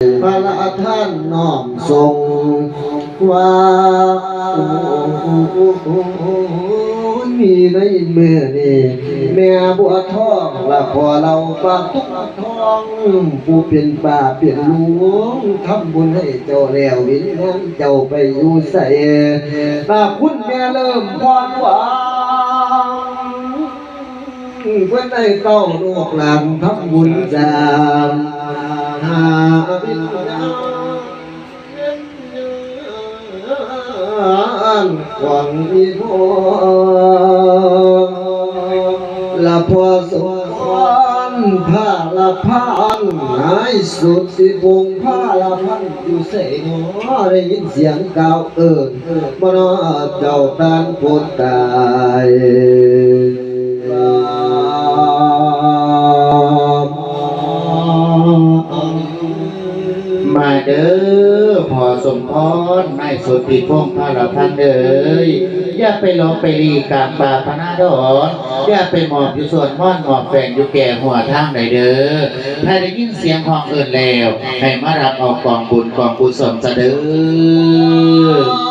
พระท่านน้อมทรงว่ามีในเมื่อนี้แม่บัวทองละพอเราฝากทุกทองผู้เป็นป่าเป็นหลวงทำบุญให้เจ้าแล้ววิญญาณเจ้าไปอยู่ใส่ตาคุณแม่เริ่มพรหวานเพื่อนได้เต้าลูกหลานทำบุญจามหาวิญญาณหวังอีพอละพอสวนผ้าละพันหายสุดสิบงผ้าละพันอยู่เสยหนอได้ยินเสียงกล่าวบ่นอเจ้าตานพูดตายมาเด้อพอสมพรนายสุดที่พงพระละพันเด้ยอย่าไปลงไปลีกามป่าพนาดอนอย่าไปหมอบอยู่ส่วนม่อนหมอบแฝงอยู่แก่หัวทางใดเด้อถ้าได้ยินเสียงของเอิญแล้วให้มารับเอากองบุญกองกุศลซะเด้อ